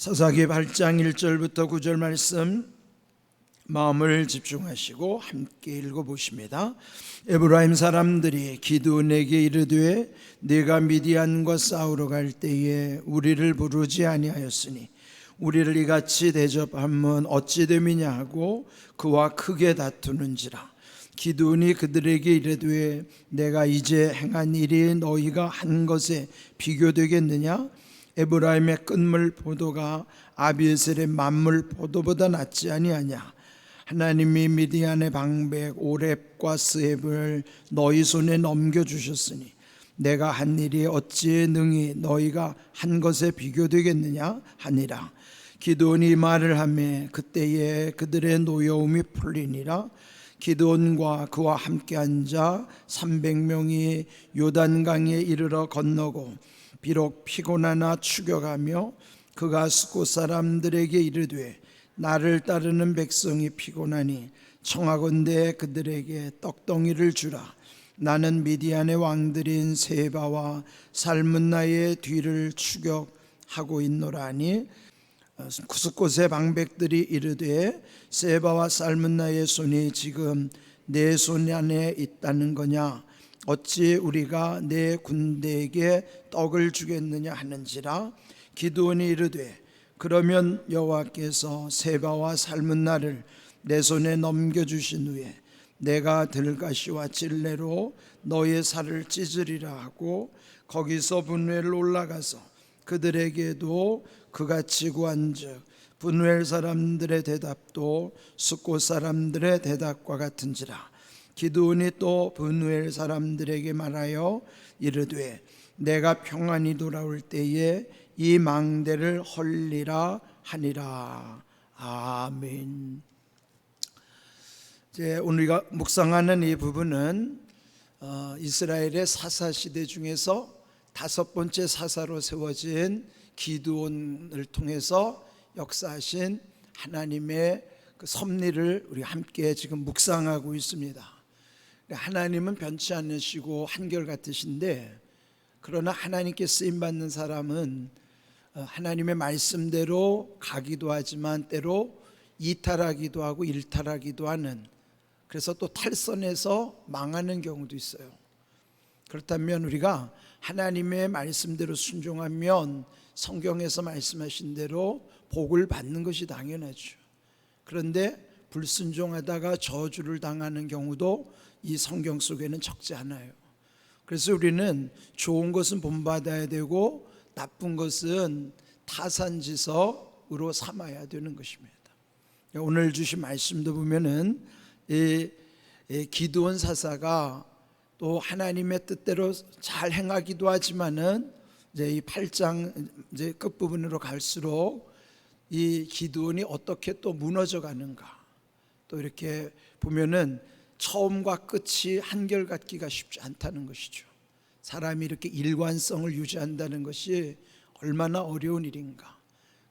사사기 8장 1절부터 9절 말씀 마음을 집중하시고 함께 읽어보십니다. 에브라임 사람들이 기드온에게 이르되 네가 미디안과 싸우러 갈 때에 우리를 부르지 아니하였으니 우리를 이같이 대접함은 어찌 됨이냐 하고 그와 크게 다투는지라. 기드온이 그들에게 이르되 내가 이제 행한 일이 너희가 한 것에 비교되겠느냐? 에브라임의 끝물 포도가 아비에셀의 만물 포도보다 낫지 아니하냐? 하나님이 미디안의 방백 오렙과 스heb을 너희 손에 넘겨주셨으니 내가 한 일이 어찌 능히 너희가 한 것에 비교되겠느냐 하니라. 기드온이 이 말을 하매 그때에 그들의 노여움이 풀리니라. 기드온과 그와 함께 앉아 300명이 요단강에 이르러 건너고 비록 피곤하나 추격하며 그가 스곳 사람들에게 이르되 나를 따르는 백성이 피곤하니 청하건대 그들에게 떡덩이를 주라. 나는 미디안의 왕들인 세바와 살문나의 뒤를 추격하고 있노라 하니 스곳의 방백들이 이르되 세바와 살문나의 손이 지금 내 손 안에 있다는 거냐? 어찌 우리가 내 군대에게 떡을 주겠느냐 하는지라. 기드온이 이르되 그러면 여호와께서 세바와 살문나를 내 손에 넘겨주신 후에 내가 들가시와 찔레로 너의 살을 찢으리라 하고 거기서 분회를 올라가서 그들에게도 그같이 구한즉 분회엘 사람들의 대답도 스곳 사람들의 대답과 같은지라. 기드온이 또 분회엘 사람들에게 말하여 이르되 내가 평안히 돌아올 때에 이 망대를 헐리라 하니라. 아멘. 이제 우리가 묵상하는 이 부분은 이스라엘의 사사 시대 중에서 5번째 사사로 세워진 기드온을 통해서 역사하신 하나님의 그 섭리를 우리 함께 지금 묵상하고 있습니다. 하나님은 변치 않으시고 한결같으신데 그러나 하나님께 쓰임받는 사람은 하나님의 말씀대로 가기도 하지만 때로 이탈하기도 하고 일탈하기도 하는, 그래서 또 탈선해서 망하는 경우도 있어요. 그렇다면 우리가 하나님의 말씀대로 순종하면 성경에서 말씀하신 대로 복을 받는 것이 당연하죠. 그런데 불순종하다가 저주를 당하는 경우도 이 성경 속에는 적지 않아요. 그래서 우리는 좋은 것은 본받아야 되고 나쁜 것은 타산지석으로 삼아야 되는 것입니다. 오늘 주신 말씀도 보면은 이 기드온 사사가 또 하나님의 뜻대로 잘 행하기도 하지만은 이제 이 8장 이제 끝부분으로 갈수록 이 기드온이 어떻게 또 무너져 가는가, 또 이렇게 보면은 처음과 끝이 한결같기가 쉽지 않다는 것이죠. 사람이 이렇게 일관성을 유지한다는 것이 얼마나 어려운 일인가.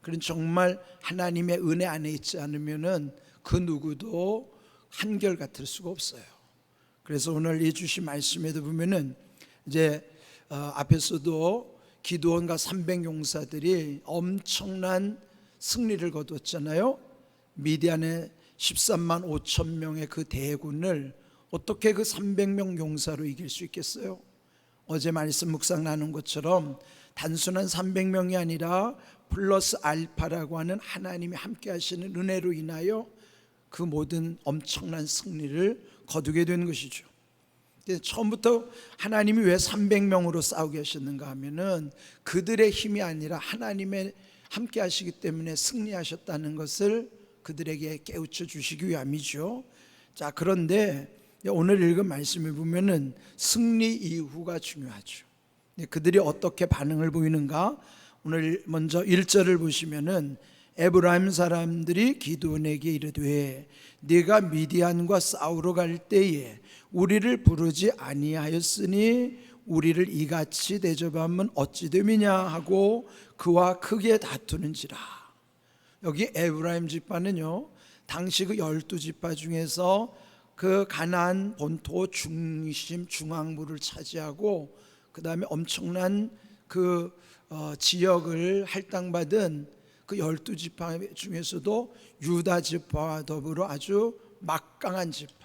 그런 정말 하나님의 은혜 안에 있지 않으면은 그 누구도 한결같을 수가 없어요. 그래서 오늘 이 주신 말씀에도 보면은 이제 앞에서도 기드온과 300용사들이 엄청난 승리를 거두었잖아요. 미디안의 13만 5천 명의 그 대군을 어떻게 그 300명 용사로 이길 수 있겠어요? 어제 말씀 묵상 나눈 것처럼 단순한 300명이 아니라 플러스 알파라고 하는 하나님이 함께 하시는 은혜로 인하여 그 모든 엄청난 승리를 거두게 된 것이죠. 처음부터 하나님이 왜 300명으로 싸우게 하셨는가 하면은 그들의 힘이 아니라 하나님의 함께 하시기 때문에 승리하셨다는 것을 그들에게 깨우쳐 주시기 위함이죠. 자, 그런데 오늘 읽은 말씀을 보면은 승리 이후가 중요하죠. 그들이 어떻게 반응을 보이는가? 오늘 먼저 1절을 보시면은 에브라임 사람들이 기드온에게 이르되 네가 미디안과 싸우러 갈 때에 우리를 부르지 아니하였으니 우리를 이같이 대접하면 어찌 됨이냐 하고 그와 크게 다투는지라. 여기 에브라임 지파는요, 당시 그 12지파 중에서 그 가나안 본토 중심 중앙부를 차지하고 그 다음에 엄청난 그 지역을 할당받은 그 그 12지파 중에서도 유다 지파와 더불어 아주 막강한 지파예요.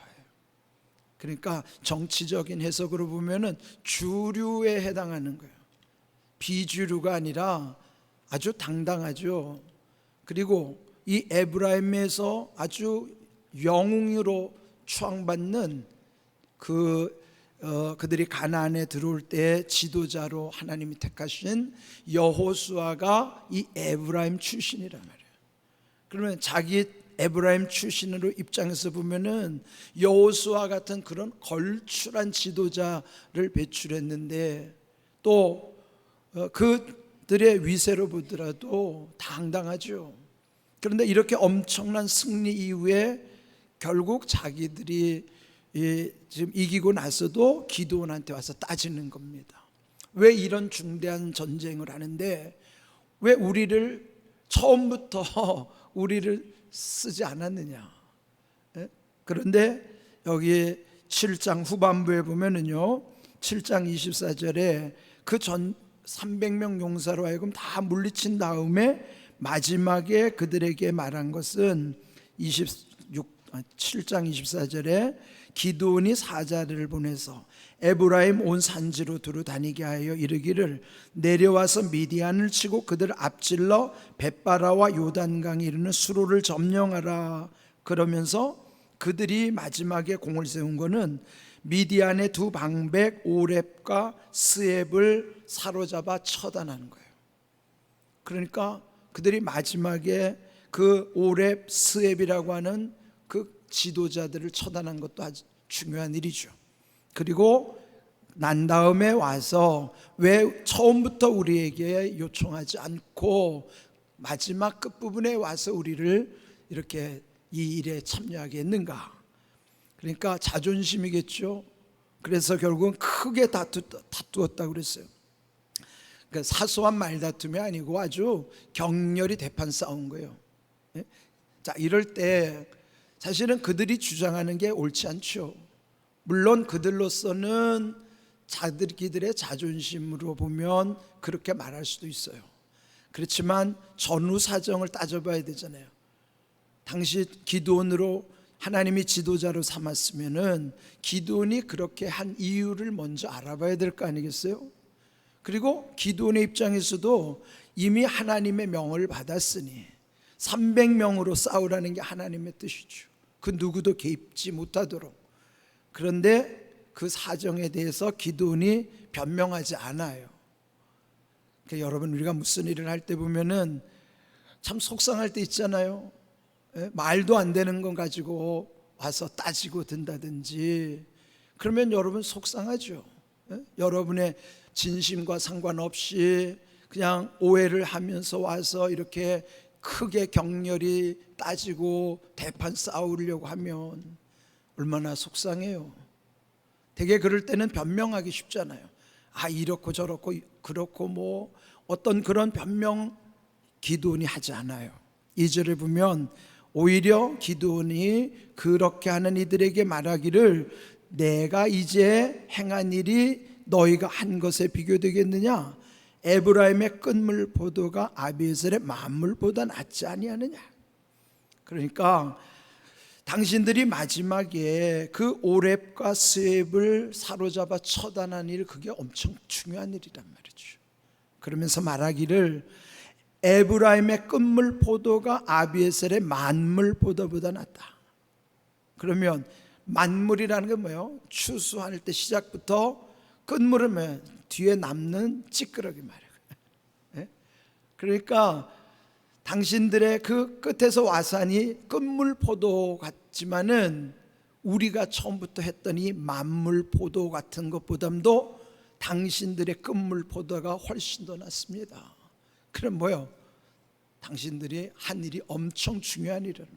그러니까 정치적인 해석으로 보면은 주류에 해당하는 거예요. 비주류가 아니라 아주 당당하죠. 그리고 이 에브라임에서 아주 영웅으로 추앙받는 그들이 가나안에 들어올 때 지도자로 하나님이 택하신 여호수아가 이 에브라임 출신이란 말이에요. 그러면 자기 에브라임 출신으로 입장에서 보면은 여호수아 같은 그런 걸출한 지도자를 배출했는데 또 그들의 위세로 보더라도 당당하죠. 그런데 이렇게 엄청난 승리 이후에 결국 자기들이 지금 이기고 나서도 기드온한테 와서 따지는 겁니다. 왜 이런 중대한 전쟁을 하는데 왜 우리를 처음부터 우리를 쓰지 않았느냐. 그런데 여기 7장 후반부에 보면은요 7장 24절에 그 전 300명 용사로 하여금 다 물리친 다음에 마지막에 그들에게 말한 것은 7장 24절에 기드온이 사자를 보내서 에브라임 온 산지로 두루 다니게 하여 이르기를 내려와서 미디안을 치고 그들을 앞질러 벳바라와 요단강에 이르는 수로를 점령하라. 그러면서 그들이 마지막에 공을 세운 것은 미디안의 두 방백 오렙과 스앱을 사로잡아 처단하는 거예요. 그러니까 그들이 마지막에 그 오렙 스앱이라고 하는 그 지도자들을 처단한 것도 아주 중요한 일이죠. 그리고 난 다음에 와서 왜 처음부터 우리에게 요청하지 않고 마지막 끝부분에 와서 우리를 이렇게 이 일에 참여하게 했는가? 그러니까 자존심이겠죠. 그래서 결국은 크게 다투었다고 그랬어요. 그러니까 사소한 말다툼이 아니고 아주 격렬히 대판 싸운 거예요. 자, 이럴 때 사실은 그들이 주장하는 게 옳지 않죠. 물론 그들로서는 자기들의 자존심으로 보면 그렇게 말할 수도 있어요. 그렇지만 전후 사정을 따져봐야 되잖아요. 당시 기드온으로 하나님이 지도자로 삼았으면은 기드온이 그렇게 한 이유를 먼저 알아봐야 될 거 아니겠어요? 그리고 기드온의 입장에서도 이미 하나님의 명을 받았으니 300명으로 싸우라는 게 하나님의 뜻이죠. 그 누구도 개입지 못하도록. 그런데 그 사정에 대해서 기드온이 변명하지 않아요. 그러니까 여러분 우리가 무슨 일을 할 때 보면은 참 속상할 때 있잖아요. 말도 안 되는 건 가지고 와서 따지고 든다든지 그러면 여러분 속상하죠. 여러분의 진심과 상관없이 그냥 오해를 하면서 와서 이렇게 크게 격렬히 따지고 대판 싸우려고 하면 얼마나 속상해요. 되게 그럴 때는 변명하기 쉽잖아요. 아, 이렇고 저렇고 그렇고 뭐 어떤 그런 변명 기드온이 하지 않아요. 2절에 보면 오히려 기드온이 그렇게 하는 이들에게 말하기를 내가 이제 행한 일이 너희가 한 것에 비교되겠느냐? 에브라임의 끝물 포도가 아비에셀의 만물보다 낫지 아니하느냐? 그러니까 당신들이 마지막에 그 오렙과 스앱을 사로잡아 처단한 일, 그게 엄청 중요한 일이란 말이죠. 그러면서 말하기를 에브라임의 끝물 포도가 아비에셀의 만물 포도보다 낫다. 그러면 만물이라는 게 뭐예요? 추수할 때 시작부터 끝물은 뭐예요? 뒤에 남는 찌끄러기 말이에요. 그러니까 당신들의 그 끝에서 와산이 끝물 포도 같지만은 우리가 처음부터 했던 이 만물 포도 같은 것보다도 당신들의 끝물 포도가 훨씬 더 낫습니다. 그럼 뭐요? 당신들이 한 일이 엄청 중요한 일이라는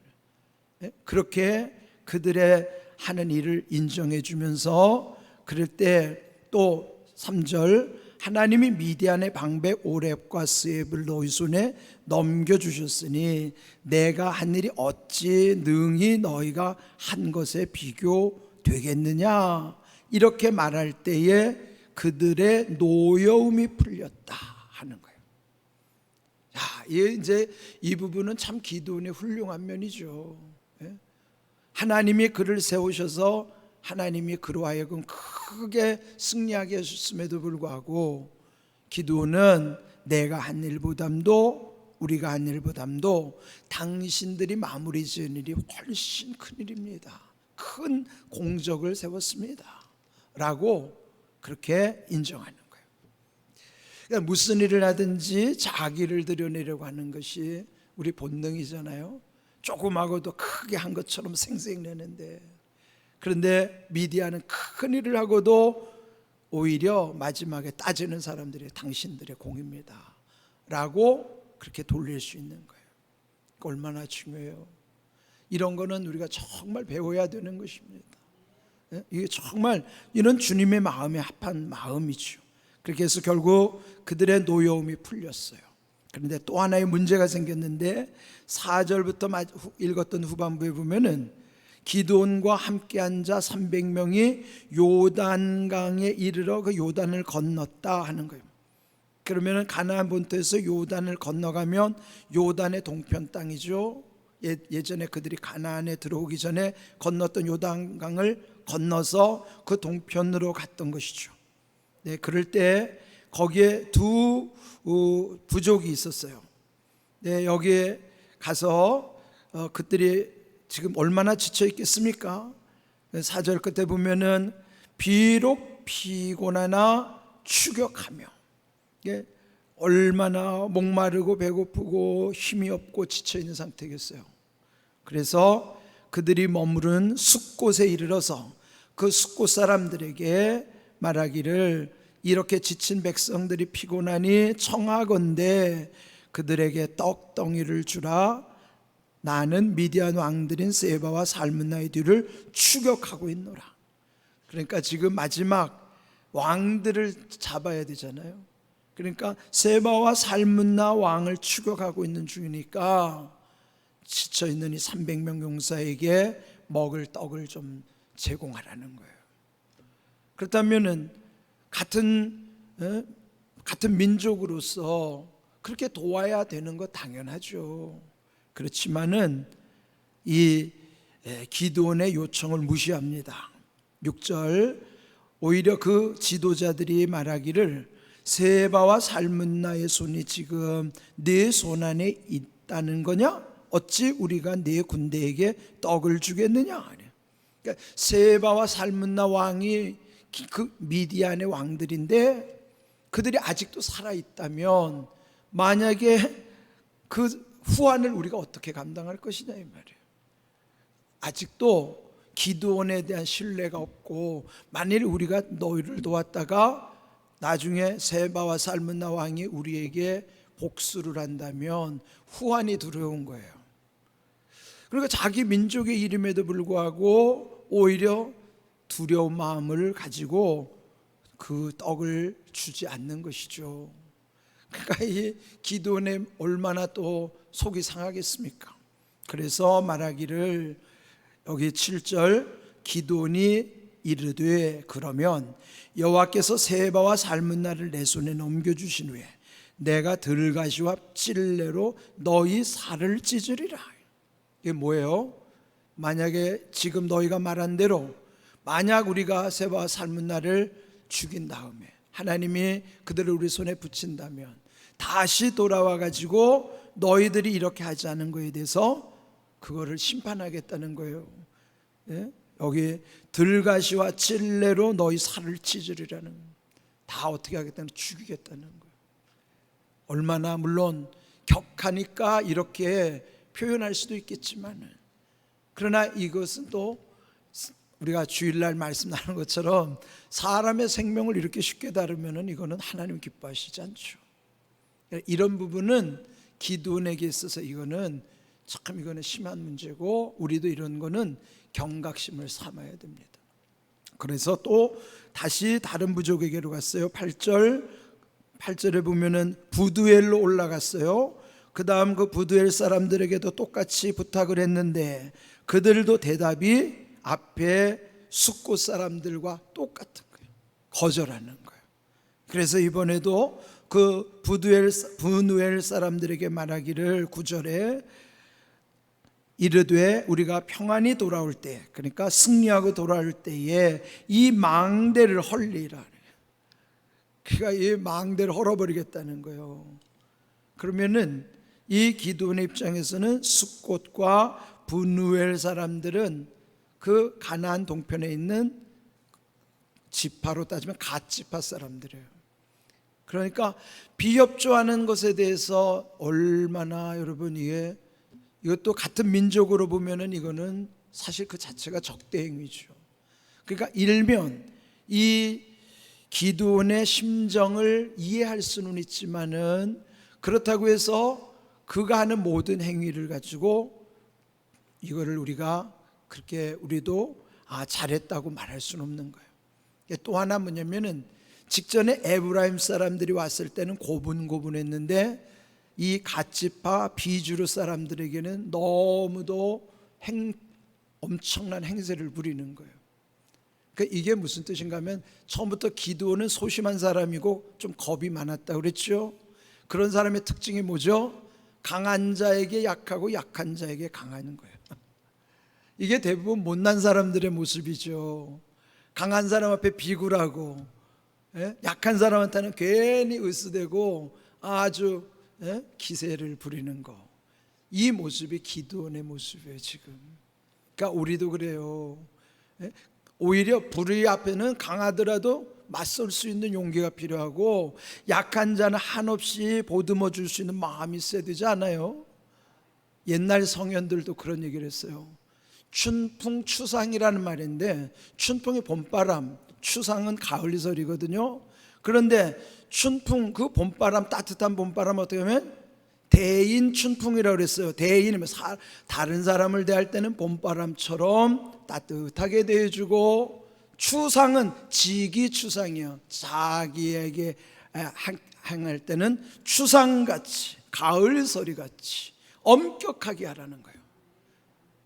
거예요. 그렇게 그들의 하는 일을 인정해 주면서 그럴 때 또 3절 하나님이 미디안의 방백 오렙과 스앱을 너희 손에 넘겨주셨으니 내가 한 일이 어찌 능히 너희가 한 것에 비교되겠느냐? 이렇게 말할 때에 그들의 노여움이 풀렸다 하는 거예요. 자, 이제 이 부분은 참 기도원의 훌륭한 면이죠. 예? 하나님이 그를 세우셔서 하나님이 그로 하여금 크게 승리하게 하셨음에도 불구하고 기도원은 내가 한 일보담도 우리가 한 일보담도 당신들이 마무리 지은 일이 훨씬 큰 일입니다. 큰 공적을 세웠습니다 라고 그렇게 인정하는 거예요. 그러니까 무슨 일을 하든지 자기를 드러내려고 하는 것이 우리 본능이잖아요. 조금하고도 크게 한 것처럼 생색내는데, 그런데 미디아는 큰 일을 하고도 오히려 마지막에 따지는 사람들이 당신들의 공입니다 라고 그렇게 돌릴 수 있는 거예요. 얼마나 중요해요. 이런 거는 우리가 정말 배워야 되는 것입니다. 이게 정말 이런 주님의 마음에 합한 마음이죠. 그렇게 해서 결국 그들의 노여움이 풀렸어요. 그런데 또 하나의 문제가 생겼는데 4절부터 읽었던 후반부에 보면은 기드온과 함께한 자 300명이 요단강에 이르러 그 요단을 건넜다 하는 거예요. 그러면 가나안 본토에서 요단을 건너가면 요단의 동편 땅이죠. 예전에 그들이 가나안에 들어오기 전에 건넜던 요단강을 건너서 그 동편으로 갔던 것이죠. 네, 그럴 때 거기에 두 부족이 있었어요. 네, 여기에 가서 그들이 지금 얼마나 지쳐 있겠습니까? 4절 끝에 보면은 비록 피곤하나 추격하며, 얼마나 목마르고 배고프고 힘이 없고 지쳐 있는 상태겠어요. 그래서 그들이 머무른 숫곳에 이르러서 그 숫곳 사람들에게 말하기를 이렇게 지친 백성들이 피곤하니 청하건대 그들에게 떡덩이를 주라. 나는 미디안 왕들인 세바와 살문나의 뒤를 추격하고 있노라. 그러니까 지금 마지막 왕들을 잡아야 되잖아요. 그러니까 세바와 살문나 왕을 추격하고 있는 중이니까 지쳐있는 이 300명 용사에게 먹을 떡을 좀 제공하라는 거예요. 그렇다면은 같은 민족으로서 그렇게 도와야 되는 거 당연하죠. 그렇지만은 이 기드온의 요청을 무시합니다. 6절, 오히려 그 지도자들이 말하기를 세바와 살문나의 손이 지금 네 손 안에 있다는 거냐? 어찌 우리가 네 군대에게 떡을 주겠느냐? 그러니까 세바와 살문나 왕이 그 미디안의 왕들인데 그들이 아직도 살아있다면 만약에 그 후환을 우리가 어떻게 감당할 것이냐 이 말이에요. 아직도 기드온에 대한 신뢰가 없고, 만일 우리가 너희를 도왔다가 나중에 세바와 살문나 왕이 우리에게 복수를 한다면 후환이 두려운 거예요. 그러니까 자기 민족의 이름에도 불구하고 오히려 두려운 마음을 가지고 그 떡을 주지 않는 것이죠. 그러니까 이 기드온에 얼마나 또 속이 상하겠습니까? 그래서 말하기를 여기 7절, 기드온이 이르되 그러면 여호와께서 세바와 살문나를 내 손에 넘겨주신 후에 내가 들가시와 찔레로 너희 살을 찢으리라. 이게 뭐예요? 만약에 지금 너희가 말한 대로 만약 우리가 세바와 살문나를 죽인 다음에 하나님이 그들을 우리 손에 붙인다면 다시 돌아와 가지고 너희들이 이렇게 하지 않은 거에 대해서 그거를 심판하겠다는 거예요. 예? 여기 들가시와 찔레로 너희 살을 찢으리라는, 다 어떻게 하겠다는, 죽이겠다는 거예요. 얼마나 물론 격하니까 이렇게 표현할 수도 있겠지만, 그러나 이것은 또 우리가 주일날 말씀 나누는 것처럼 사람의 생명을 이렇게 쉽게 다루면 이거는 하나님 기뻐하시지 않죠. 이런 부분은 기드온에게 있어서 이거는 심한 문제고, 우리도 이런 거는 경각심을 삼아야 됩니다. 그래서 또 다시 다른 부족에게로 갔어요. 8절에 보면은 부두엘로 올라갔어요. 그 다음 그 부두엘 사람들에게도 똑같이 부탁을 했는데 그들도 대답이 앞에 숫곳 사람들과 똑같은 거예요. 거절하는 거예요. 그래서 이번에도 그 브누엘 사람들에게 말하기를 9절에 이르되 우리가 평안히 돌아올 때, 그러니까 승리하고 돌아올 때에 이 망대를 헐리라. 그러니까 이 망대를 헐어버리겠다는 거예요. 그러면은 이 기드온의 입장에서는 숫곳과 브누엘 사람들은 그 가나안 동편에 있는 지파로 따지면 갓지파 사람들이에요. 그러니까 비협조하는 것에 대해서 얼마나 여러분 이것도 같은 민족으로 보면은 이거는 사실 그 자체가 적대 행위죠. 그러니까 일면 이 기드온의 심정을 이해할 수는 있지만은 그렇다고 해서 그가 하는 모든 행위를 가지고 이거를 우리가 그렇게 우리도 잘했다고 말할 수는 없는 거예요. 또 하나 뭐냐면은 직전에 에브라임 사람들이 왔을 때는 고분고분했는데 이 갓지파 비주르 사람들에게는 너무도 엄청난 행세를 부리는 거예요. 그러니까 이게 무슨 뜻인가 하면 처음부터 기드온은 소심한 사람이고 좀 겁이 많았다 그랬죠. 그런 사람의 특징이 뭐죠? 강한 자에게 약하고 약한 자에게 강한 거예요. 이게 대부분 못난 사람들의 모습이죠. 강한 사람 앞에 비굴하고 약한 사람한테는 괜히 으스대고 아주 기세를 부리는 거. 이 모습이 기드온의 모습이에요 지금. 그러니까 우리도 그래요. 오히려 불의 앞에는 강하더라도 맞설 수 있는 용기가 필요하고 약한 자는 한없이 보듬어 줄 수 있는 마음이 있어야 되지 않아요? 옛날 성현들도 그런 얘기를 했어요. 춘풍 추상이라는 말인데 춘풍이 봄바람, 추상은 가을이설이거든요. 그런데 춘풍, 그 봄바람, 따뜻한 봄바람 어떻게 하면 대인 춘풍이라고 그랬어요. 대인이면 다른 사람을 대할 때는 봄바람처럼 따뜻하게 대해주고, 추상은 지기추상이요. 자기에게 행할 때는 추상같이, 가을서리같이 엄격하게 하라는 거예요.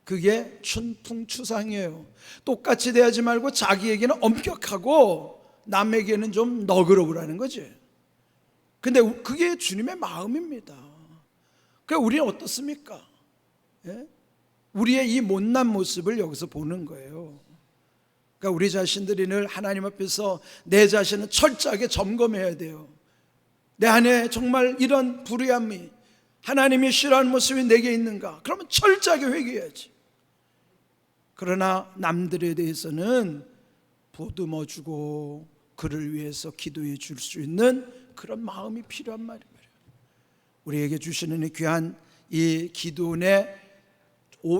그게 춘풍추상이에요. 똑같이 대하지 말고 자기에게는 엄격하고 남에게는 좀 너그러우라는 거지. 근데 그게 주님의 마음입니다. 그러니까 우리는 어떻습니까? 우리의 이 못난 모습을 여기서 보는 거예요. 그러니까 우리 자신들이 늘 하나님 앞에서 내 자신을 철저하게 점검해야 돼요. 내 안에 정말 이런 불의함이, 하나님이 싫어하는 모습이 내게 있는가? 그러면 철저하게 회개해야지. 그러나 남들에 대해서는 보듬어주고 그를 위해서 기도해 줄 수 있는 그런 마음이 필요한 말이에요. 우리에게 주시는 이 귀한 이 기도의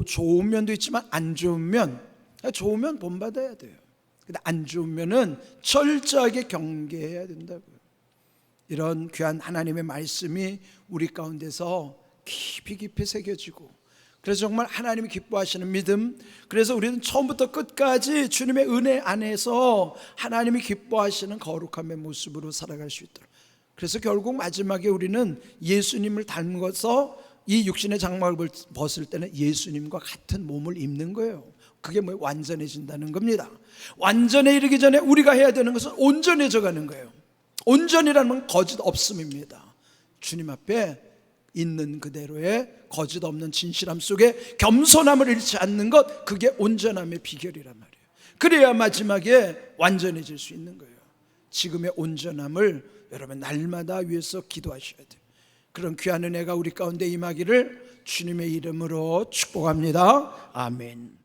좋은 면도 있지만 안 좋은 면, 좋으면 본받아야 돼요. 근데 안 좋은 면은 철저하게 경계해야 된다고요. 이런 귀한 하나님의 말씀이 우리 가운데서 깊이 깊이 새겨지고, 그래서 정말 하나님이 기뻐하시는 믿음, 그래서 우리는 처음부터 끝까지 주님의 은혜 안에서 하나님이 기뻐하시는 거룩함의 모습으로 살아갈 수 있도록, 그래서 결국 마지막에 우리는 예수님을 닮아서 이 육신의 장막을 벗을 때는 예수님과 같은 몸을 입는 거예요. 그게 뭐 완전해진다는 겁니다. 완전에 이르기 전에 우리가 해야 되는 것은 온전해져 가는 거예요. 온전이라는 건 거짓 없음입니다. 주님 앞에 있는 그대로의 거짓 없는 진실함 속에 겸손함을 잃지 않는 것, 그게 온전함의 비결이란 말이에요. 그래야 마지막에 완전해질 수 있는 거예요. 지금의 온전함을 여러분 날마다 위해서 기도하셔야 돼요. 그런 귀한 은혜가 우리 가운데 임하기를 주님의 이름으로 축복합니다. 아멘.